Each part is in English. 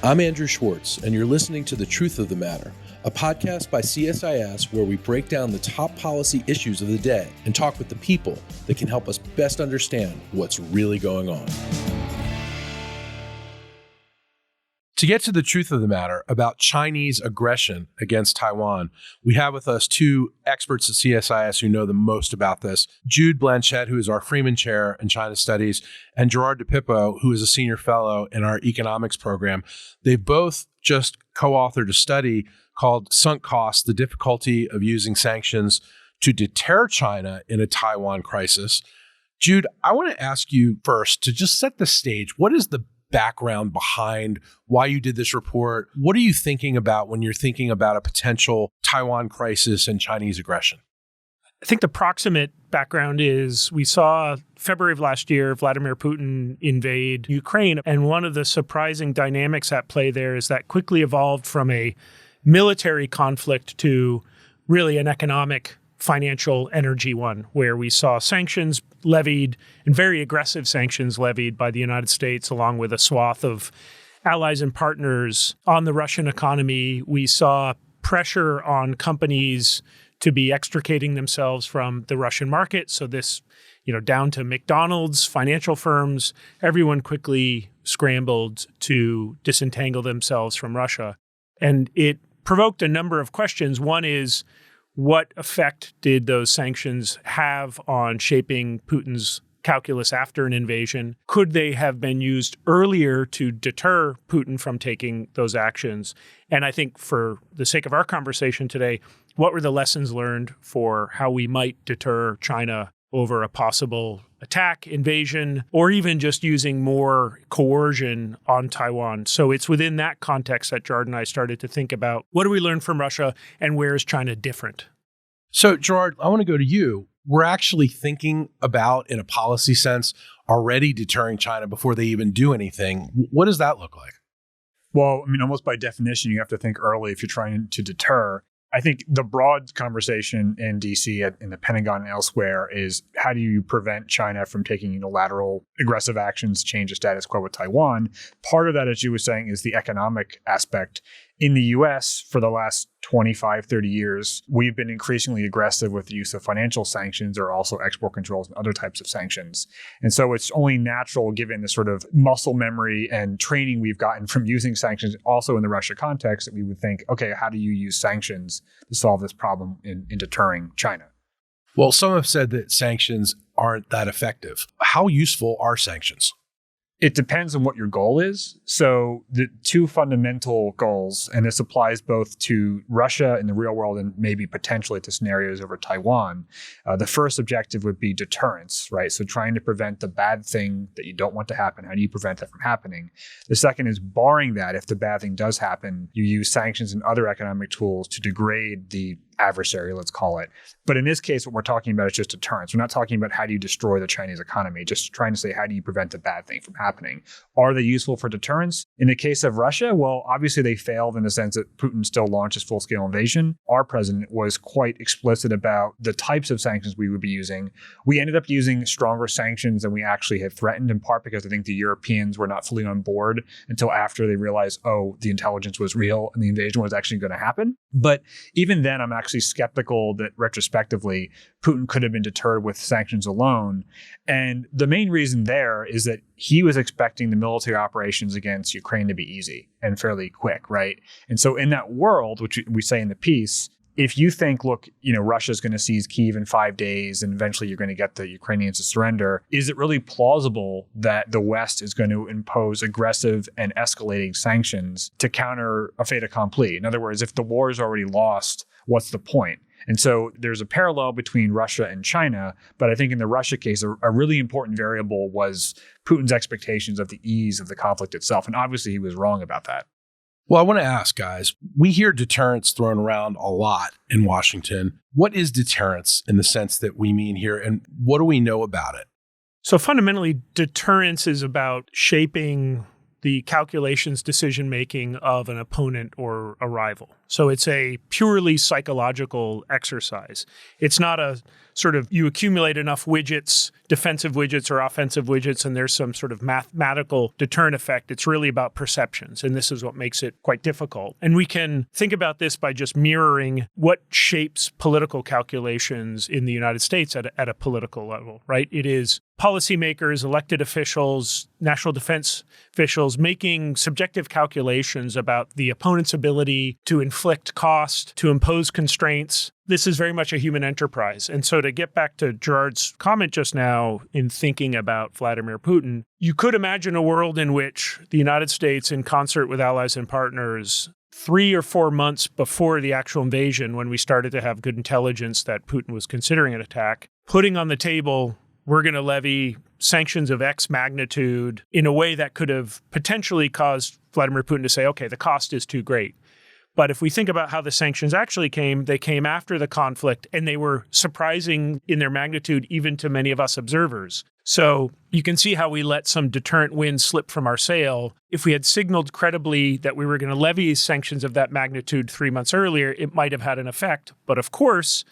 I'm Andrew Schwartz, and you're listening to The Truth of the Matter, a podcast by CSIS where we break down the top policy issues of the day and talk with the people that can help us best understand what's really going on. To get to the truth of the matter about Chinese aggression against Taiwan, we have with us two experts at CSIS who know the most about this. Jude, Blanchette, who is our Freeman Chair in China Studies, and Gerard, DiPippo, who is a senior fellow in our economics program. They've both just co-authored a study called Sunk Costs, the Difficulty of Using Sanctions to Deter China in a Taiwan Crisis. Jude, I want to ask you first to just set the stage. What is the background behind why you did this report? What are you thinking about when you're thinking about a potential Taiwan crisis and Chinese aggression? I think the proximate background is we saw February of last year, Vladimir Putin invade Ukraine. And one of the surprising dynamics at play there is that quickly evolved from a military conflict to really an economic, financial, energy one, where we saw sanctions levied and very aggressive sanctions levied by the United States, along with a swath of allies and partners on the Russian economy. We saw pressure on companies to be extricating themselves from the Russian market. So this, down to McDonald's, financial firms, everyone quickly scrambled to disentangle themselves from Russia. And it provoked a number of questions. One is, what effect did those sanctions have on shaping Putin's calculus after an invasion? Could they have been used earlier to deter Putin from taking those actions? And I think for the sake of our conversation today, what were the lessons learned for how we might deter China over a possible attack, invasion, or even just using more coercion on Taiwan? So it's within that context that Gerard and I started to think about what do we learn from Russia and where is China different? So Gerard, I want to go to you. We're actually thinking about, in a policy sense, already deterring China before they even do anything. What does that look like? Well, almost by definition, you have to think early if you're trying to deter. I think the broad conversation in D.C., in the Pentagon and elsewhere is how do you prevent China from taking unilateral aggressive actions to change the status quo with Taiwan? Part of that, as you were saying, is the economic aspect. In the U.S., for the last 25, 30 years, we've been increasingly aggressive with the use of financial sanctions or also export controls and other types of sanctions. And so it's only natural, given the sort of muscle memory and training we've gotten from using sanctions, also in the Russia context, that we would think, okay, how do you use sanctions to solve this problem in deterring China? Well, some have said that sanctions aren't that effective. How useful are sanctions? It depends on what your goal is. So the two fundamental goals, and this applies both to Russia in the real world and maybe potentially to scenarios over Taiwan. The first objective would be deterrence, right? So trying to prevent the bad thing that you don't want to happen. How do you prevent that from happening? The second is barring that. If the bad thing does happen, you use sanctions and other economic tools to degrade the adversary, let's call it. But in this case, what we're talking about is just deterrence. We're not talking about how do you destroy the Chinese economy, just trying to say how do you prevent the bad thing from happening. Are they useful for deterrence? In the case of Russia, well, obviously they failed in the sense that Putin still launched his full-scale invasion. Our president was quite explicit about the types of sanctions we would be using. We ended up using stronger sanctions than we actually had threatened, in part because I think the Europeans were not fully on board until after they realized, the intelligence was real and the invasion was actually going to happen. But even then, I'm actually skeptical that retrospectively Putin could have been deterred with sanctions alone. And the main reason there is that he was expecting the military operations against Ukraine to be easy and fairly quick, right? And so in that world, which we say in the piece, if you think, look, Russia's going to seize Kyiv in 5 days and eventually you're going to get the Ukrainians to surrender, is it really plausible that the West is going to impose aggressive and escalating sanctions to counter a fait accompli? In other words, if the war is already lost, what's the point? And so there's a parallel between Russia and China, but I think in the Russia case, a really important variable was Putin's expectations of the ease of the conflict itself. And obviously he was wrong about that. Well, I want to ask, guys, we hear deterrence thrown around a lot in Washington. What is deterrence in the sense that we mean here, and what do we know about it? So fundamentally, deterrence is about shaping the calculations, decision-making of an opponent or a rival. So it's a purely psychological exercise. It's not a sort of you accumulate enough widgets, defensive widgets or offensive widgets, and there's some sort of mathematical deterrent effect. It's really about perceptions, and this is what makes it quite difficult. And we can think about this by just mirroring what shapes political calculations in the United States at a political level, right? It is policymakers, elected officials, national defense officials making subjective calculations about the opponent's ability to inflict cost, to impose constraints. This is very much a human enterprise. And so to get back to Gerard's comment just now in thinking about Vladimir Putin, you could imagine a world in which the United States, in concert with allies and partners, 3 or 4 months before the actual invasion, when we started to have good intelligence that Putin was considering an attack, putting on the table, we're going to levy sanctions of X magnitude in a way that could have potentially caused Vladimir Putin to say, okay, the cost is too great. But if we think about how the sanctions actually came, they came after the conflict, and they were surprising in their magnitude even to many of us observers. So you can see how we let some deterrent wind slip from our sail. If we had signaled credibly that we were going to levy sanctions of that magnitude 3 months earlier, it might have had an effect. But of course,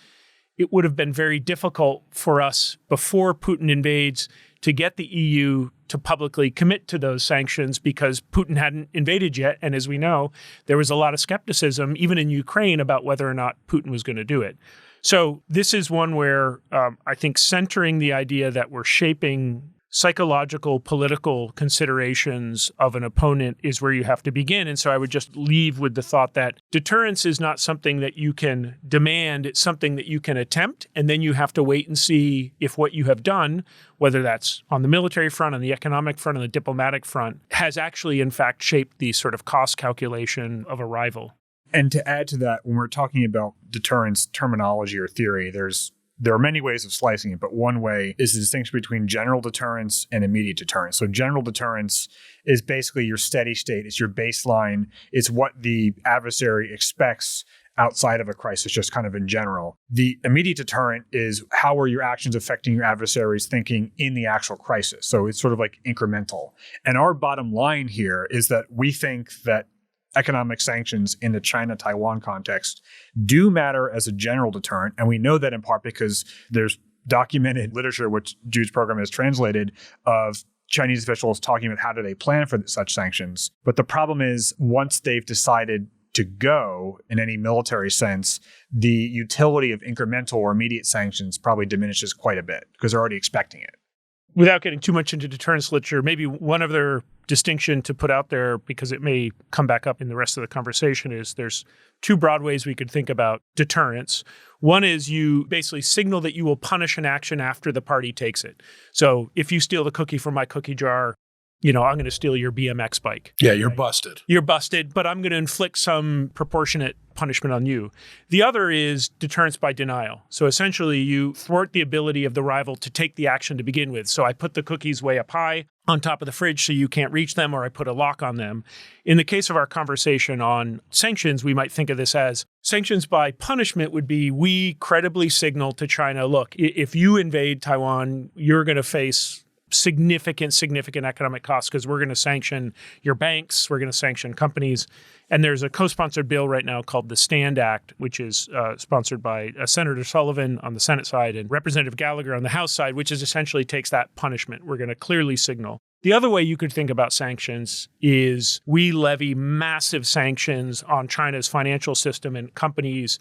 it would have been very difficult for us before Putin invades to get the EU to publicly commit to those sanctions because Putin hadn't invaded yet. And as we know, there was a lot of skepticism, even in Ukraine, about whether or not Putin was going to do it. So this is one where I think centering the idea that we're shaping psychological, political considerations of an opponent is where you have to begin. And so I would just leave with the thought that deterrence is not something that you can demand. It's something that you can attempt. And then you have to wait and see if what you have done, whether that's on the military front, on the economic front, on the diplomatic front, has actually, in fact, shaped the sort of cost calculation of a rival. And to add to that, when we're talking about deterrence terminology or theory, there are many ways of slicing it, but one way is the distinction between general deterrence and immediate deterrence. So general deterrence is basically your steady state. It's your baseline. It's what the adversary expects outside of a crisis, just kind of in general. The immediate deterrent is how are your actions affecting your adversary's thinking in the actual crisis. So it's sort of like incremental. And our bottom line here is that we think that economic sanctions in the China-Taiwan context do matter as a general deterrent. And we know that in part because there's documented literature, which Jude's program has translated, of Chinese officials talking about how do they plan for such sanctions. But the problem is once they've decided to go in any military sense, the utility of incremental or immediate sanctions probably diminishes quite a bit because they're already expecting it. Without getting too much into deterrence literature, maybe one other distinction to put out there, because it may come back up in the rest of the conversation, is there's 2 broad ways we could think about deterrence. One is you basically signal that you will punish an action after the party takes it. So if you steal the cookie from my cookie jar, I'm going to steal your BMX bike. Yeah, you're busted. You're busted, but I'm going to inflict some proportionate punishment on you. The other is deterrence by denial. So essentially, you thwart the ability of the rival to take the action to begin with. So I put the cookies way up high on top of the fridge so you can't reach them, or I put a lock on them. In the case of our conversation on sanctions, we might think of this as sanctions by punishment would be we credibly signal to China, look, if you invade Taiwan, you're going to face significant economic costs because we're going to sanction your banks, we're going to sanction companies. And there's a co-sponsored bill right now called the STAND Act, which is sponsored by Senator Sullivan on the Senate side and Representative Gallagher on the House side, which is essentially takes that punishment. We're going to clearly signal. The other way you could think about sanctions is we levy massive sanctions on China's financial system and companies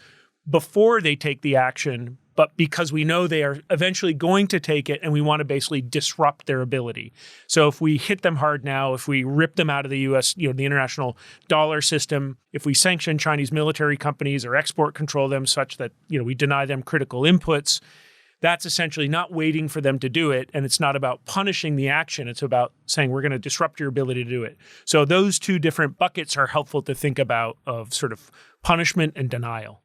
before they take the action, but because we know they are eventually going to take it and we want to basically disrupt their ability. So if we hit them hard now, if we rip them out of the US, the international dollar system, if we sanction Chinese military companies or export control them such that, we deny them critical inputs, that's essentially not waiting for them to do it. And it's not about punishing the action. It's about saying we're going to disrupt your ability to do it. So those 2 different buckets are helpful to think about of sort of punishment and denial.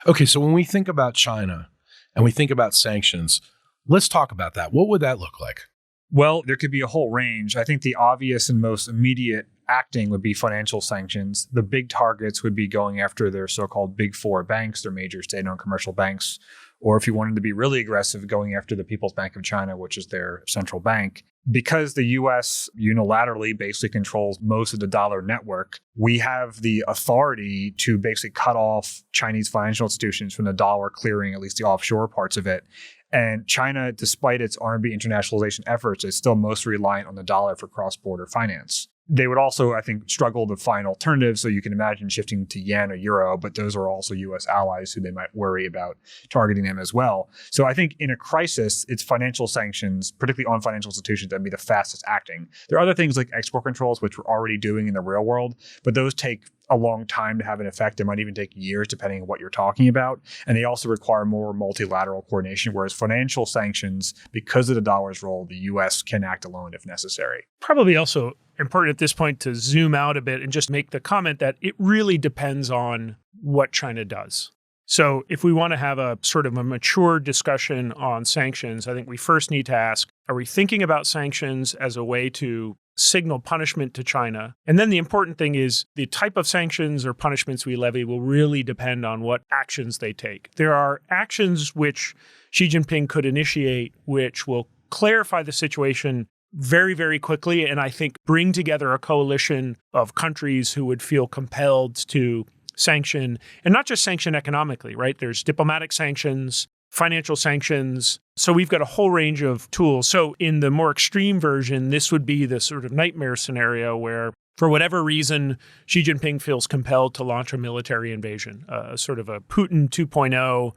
Okay, so when we think about China and we think about sanctions, let's talk about that. What would that look like? Well, there could be a whole range. I think the obvious and most immediate acting would be financial sanctions. The big targets would be going after their so-called big 4 banks, their major state-owned commercial banks, or if you wanted to be really aggressive, going after the People's Bank of China, which is their central bank. Because the US unilaterally basically controls most of the dollar network, we have the authority to basically cut off Chinese financial institutions from the dollar clearing, at least the offshore parts of it. And China, despite its RMB internationalization efforts, is still most reliant on the dollar for cross-border finance. They would also, I think, struggle to find alternatives. So you can imagine shifting to yen or euro, but those are also US allies who they might worry about targeting them as well. So I think in a crisis, it's financial sanctions, particularly on financial institutions, that would be the fastest acting. There are other things like export controls, which we're already doing in the real world, but those take a long time to have an effect. It might even take years, depending on what you're talking about. And they also require more multilateral coordination, whereas financial sanctions, because of the dollar's role, the US can act alone if necessary. Probably also important at this point to zoom out a bit and just make the comment that it really depends on what China does. So if we want to have a sort of a mature discussion on sanctions, I think we first need to ask, are we thinking about sanctions as a way to signal punishment to China? And then the important thing is the type of sanctions or punishments we levy will really depend on what actions they take. There are actions which Xi Jinping could initiate, which will clarify the situation very, very quickly, and I think bring together a coalition of countries who would feel compelled to sanction, and not just sanction economically, right? There's diplomatic sanctions, financial sanctions. So we've got a whole range of tools. So in the more extreme version, this would be the sort of nightmare scenario where, for whatever reason, Xi Jinping feels compelled to launch a military invasion, sort of a Putin 2.0,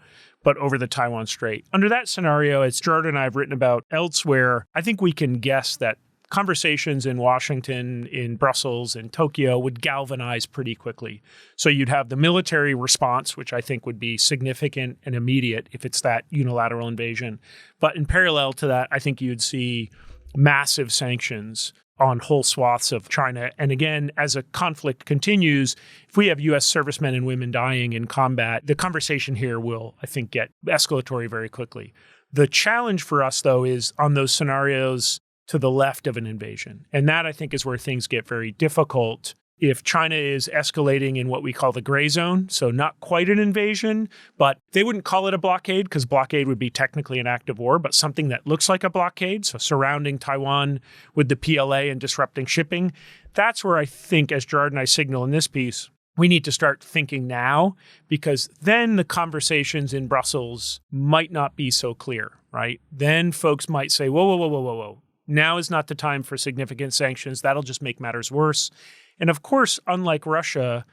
but over the Taiwan Strait. Under that scenario, as Gerard and I have written about elsewhere, I think we can guess that conversations in Washington, in Brussels, in Tokyo would galvanize pretty quickly. So you'd have the military response, which I think would be significant and immediate if it's that unilateral invasion. But in parallel to that, I think you'd see massive sanctions on whole swaths of China. And again, as a conflict continues, if we have U.S. servicemen and women dying in combat, the conversation here will, I think, get escalatory very quickly. The challenge for us, though, is on those scenarios to the left of an invasion. And that, I think, is where things get very difficult. If China is escalating in what we call the gray zone, so not quite an invasion, but they wouldn't call it a blockade because blockade would be technically an act of war, but something that looks like a blockade, so surrounding Taiwan with the PLA and disrupting shipping, that's where I think, as Gerard and I signal in this piece, we need to start thinking now, because then the conversations in Brussels might not be so clear, right? Then folks might say, whoa. Now is not the time for significant sanctions. That'll just make matters worse. And of course, unlike Russia,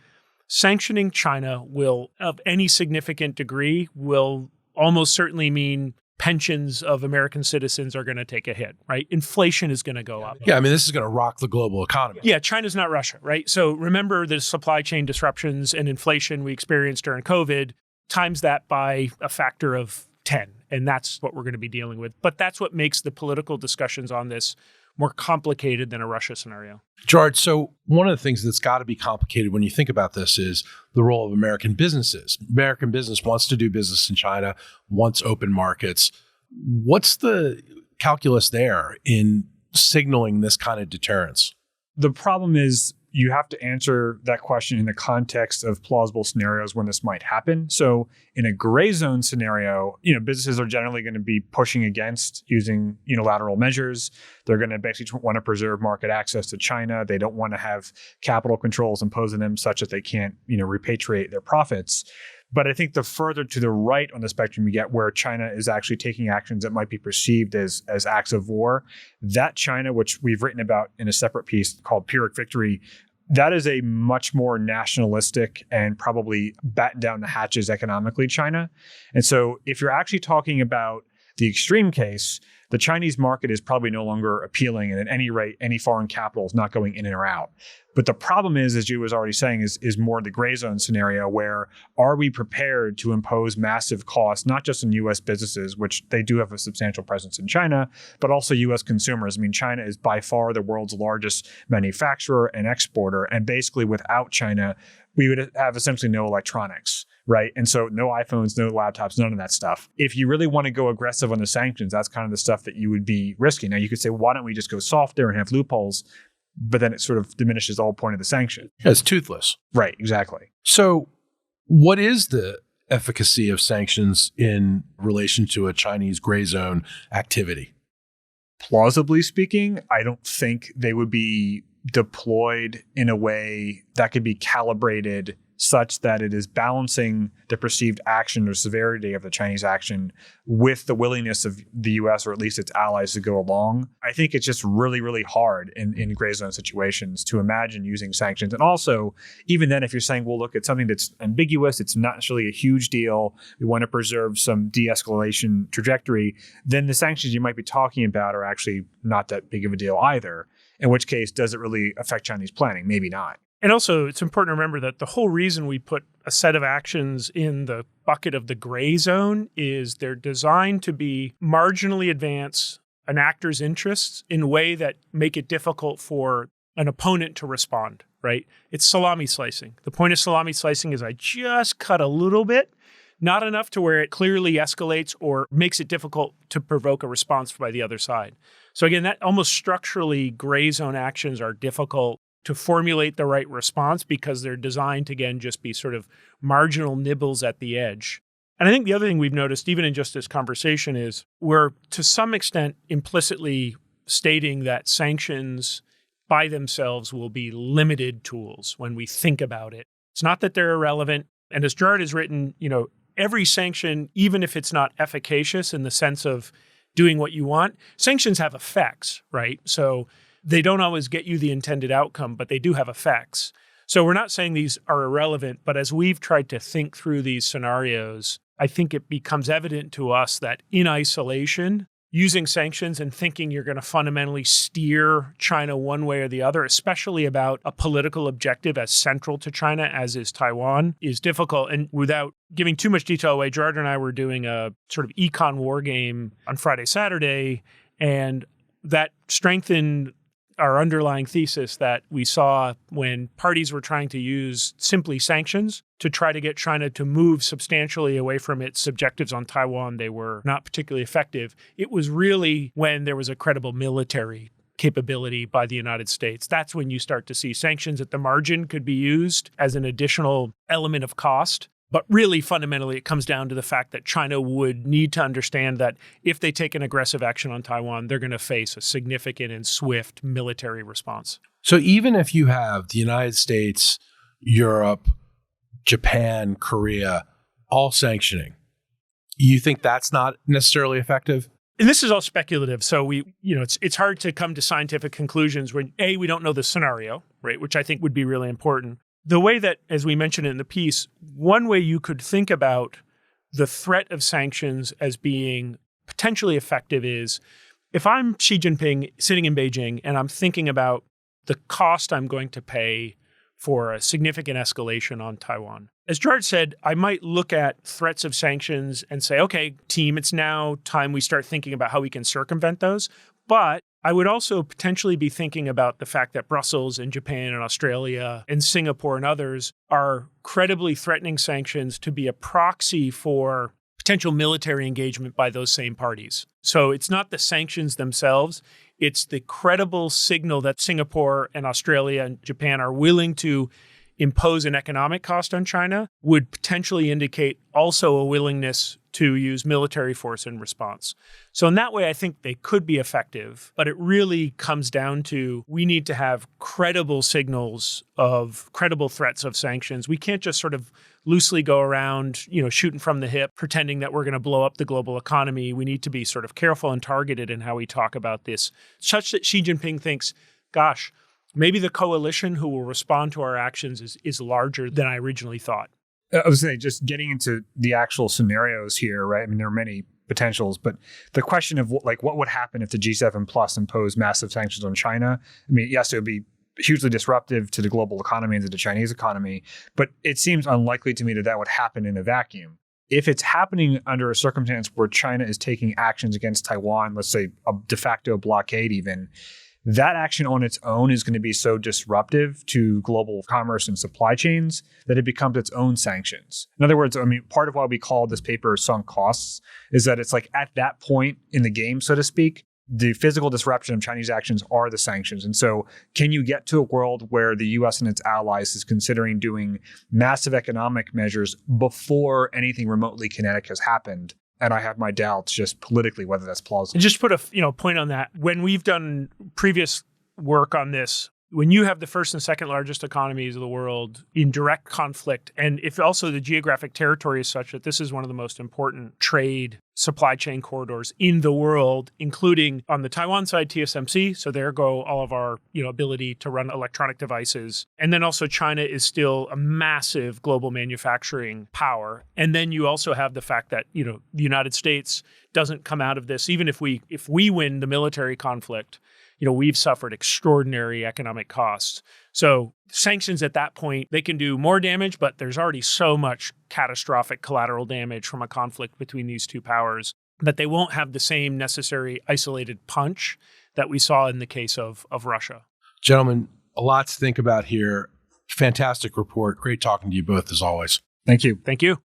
sanctioning China will, of any significant degree, will almost certainly mean pensions of American citizens are going to take a hit, right? Inflation is going to go up. Yeah, I mean, this is going to rock the global economy. Yeah, China's not Russia, right? So remember the supply chain disruptions and inflation we experienced during COVID, times that by a factor of 10. And that's what we're going to be dealing with. But that's what makes the political discussions on this more complicated than a Russia scenario. Gerard, so one of the things that's got to be complicated when you think about this is the role of American businesses. American business wants to do business in China, wants open markets. What's the calculus there in signaling this kind of deterrence? The problem is you have to answer that question in the context of plausible scenarios when this might happen. So in a gray zone scenario, businesses are generally going to be pushing against using unilateral measures. They're going to basically want to preserve market access to China. They don't want to have capital controls imposed on them such that they can't, repatriate their profits. But I think the further to the right on the spectrum you get, where China is actually taking actions that might be perceived as acts of war, that China, which we've written about in a separate piece called Pyrrhic Victory, that is a much more nationalistic and probably batten down the hatches economically China. And so if you're actually talking about the extreme case, the Chinese market is probably no longer appealing, and at any rate, any foreign capital is not going in and or out. But the problem is, as Jude was already saying, is more the gray zone scenario where are we prepared to impose massive costs, not just on U.S. businesses, which they do have a substantial presence in China, but also U.S. consumers. I mean, China is by far the world's largest manufacturer and exporter. And basically without China, we would have essentially no electronics, right? And so no iPhones, no laptops, none of that stuff. If you really want to go aggressive on the sanctions, that's kind of the stuff that you would be risking. Now, you could say, why don't we just go softer and have loopholes? But then it sort of diminishes the whole point of the sanction. Yeah, it's toothless. Right, exactly. So what is the efficacy of sanctions in relation to a Chinese gray zone activity? Plausibly speaking, I don't think they would be deployed in a way that could be calibrated such that it is balancing the perceived action or severity of the Chinese action with the willingness of the US or at least its allies to go along. I think it's just really, really hard in gray zone situations to imagine using sanctions. And also, even then, if you're saying, well, look, it's something that's ambiguous, it's not necessarily a huge deal, we want to preserve some de-escalation trajectory, then the sanctions you might be talking about are actually not that big of a deal either. In which case, does it really affect Chinese planning? Maybe not. And also, it's important to remember that the whole reason we put a set of actions in the bucket of the gray zone is they're designed to be marginally advance an actor's interests in a way that make it difficult for an opponent to respond, right? It's salami slicing. The point of salami slicing is I just cut a little bit, not enough to where it clearly escalates or makes it difficult to provoke a response by the other side. So again, that almost structurally gray zone actions are difficult to formulate the right response because they're designed to, again, just be sort of marginal nibbles at the edge. And I think the other thing we've noticed, even in just this conversation, is we're to some extent implicitly stating that sanctions by themselves will be limited tools when we think about it. It's not that they're irrelevant. And as Gerard has written, every sanction, even if it's not efficacious in the sense of doing what you want, sanctions have effects, right? So they don't always get you the intended outcome, but they do have effects. So we're not saying these are irrelevant, but as we've tried to think through these scenarios, I think it becomes evident to us that in isolation, using sanctions and thinking you're going to fundamentally steer China one way or the other, especially about a political objective as central to China as is Taiwan, is difficult. And without giving too much detail away, Gerard and I were doing a sort of econ war game on Friday, Saturday, and that strengthened our underlying thesis that we saw when parties were trying to use simply sanctions to try to get China to move substantially away from its objectives on Taiwan. They were not particularly effective. It was really when there was a credible military capability by the United States. That's when you start to see sanctions at the margin could be used as an additional element of cost. But really, fundamentally, it comes down to the fact that China would need to understand that if they take an aggressive action on Taiwan, they're going to face a significant and swift military response. So even if you have the United States, Europe, Japan, Korea, all sanctioning, you think that's not necessarily effective? And this is all speculative. So it's hard to come to scientific conclusions when A, we don't know the scenario, right? Which I think would be really important. The way that, as we mentioned in the piece, one way you could think about the threat of sanctions as being potentially effective is if I'm Xi Jinping sitting in Beijing and I'm thinking about the cost I'm going to pay for a significant escalation on Taiwan. As Gerard said, I might look at threats of sanctions and say, okay, team, it's now time we start thinking about how we can circumvent those. But I would also potentially be thinking about the fact that Brussels and Japan and Australia and Singapore and others are credibly threatening sanctions to be a proxy for potential military engagement by those same parties. So it's not the sanctions themselves, it's the credible signal that Singapore and Australia and Japan are willing to impose an economic cost on China would potentially indicate also a willingness to use military force in response. So in that way, I think they could be effective, but it really comes down to we need to have credible signals of credible threats of sanctions. We can't just sort of loosely go around, shooting from the hip, pretending that we're going to blow up the global economy. We need to be sort of careful and targeted in how we talk about this, such that Xi Jinping thinks, gosh, maybe the coalition who will respond to our actions is larger than I originally thought. I was saying, just getting into the actual scenarios here, right? I mean, there are many potentials, but the question of what would happen if the G7 plus imposed massive sanctions on China? I mean, yes, it would be hugely disruptive to the global economy and to the Chinese economy, but it seems unlikely to me that would happen in a vacuum. If it's happening under a circumstance where China is taking actions against Taiwan, let's say a de facto blockade even, that action on its own is going to be so disruptive to global commerce and supply chains that it becomes its own sanctions. In other words, I mean, part of why we call this paper sunk costs is that it's like at that point in the game, so to speak, the physical disruption of Chinese actions are the sanctions. And so can you get to a world where the US and its allies is considering doing massive economic measures before anything remotely kinetic has happened? And I have my doubts just politically whether that's plausible. And just to put a point on that, when we've done previous work on this, when you have the first and second largest economies of the world in direct conflict, and if also the geographic territory is such that this is one of the most important trade supply chain corridors in the world, including on the Taiwan side, TSMC. So there go all of our ability to run electronic devices. And then also China is still a massive global manufacturing power. And then you also have the fact that, the United States doesn't come out of this, even if we win the military conflict, we've suffered extraordinary economic costs. So sanctions at that point, they can do more damage, but there's already so much catastrophic collateral damage from a conflict between these two powers that they won't have the same necessary isolated punch that we saw in the case of Russia. Gentlemen, a lot to think about here. Fantastic report. Great talking to you both as always. Thank you. Thank you.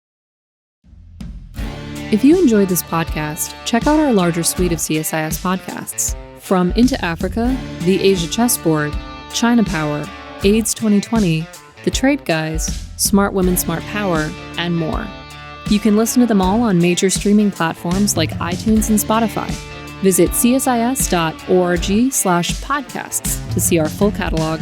If you enjoyed this podcast, check out our larger suite of CSIS podcasts. From Into Africa, The Asia Chessboard, China Power, AIDS 2020, The Trade Guys, Smart Women, Smart Power, and more. You can listen to them all on major streaming platforms like iTunes and Spotify. Visit csis.org/podcasts to see our full catalog.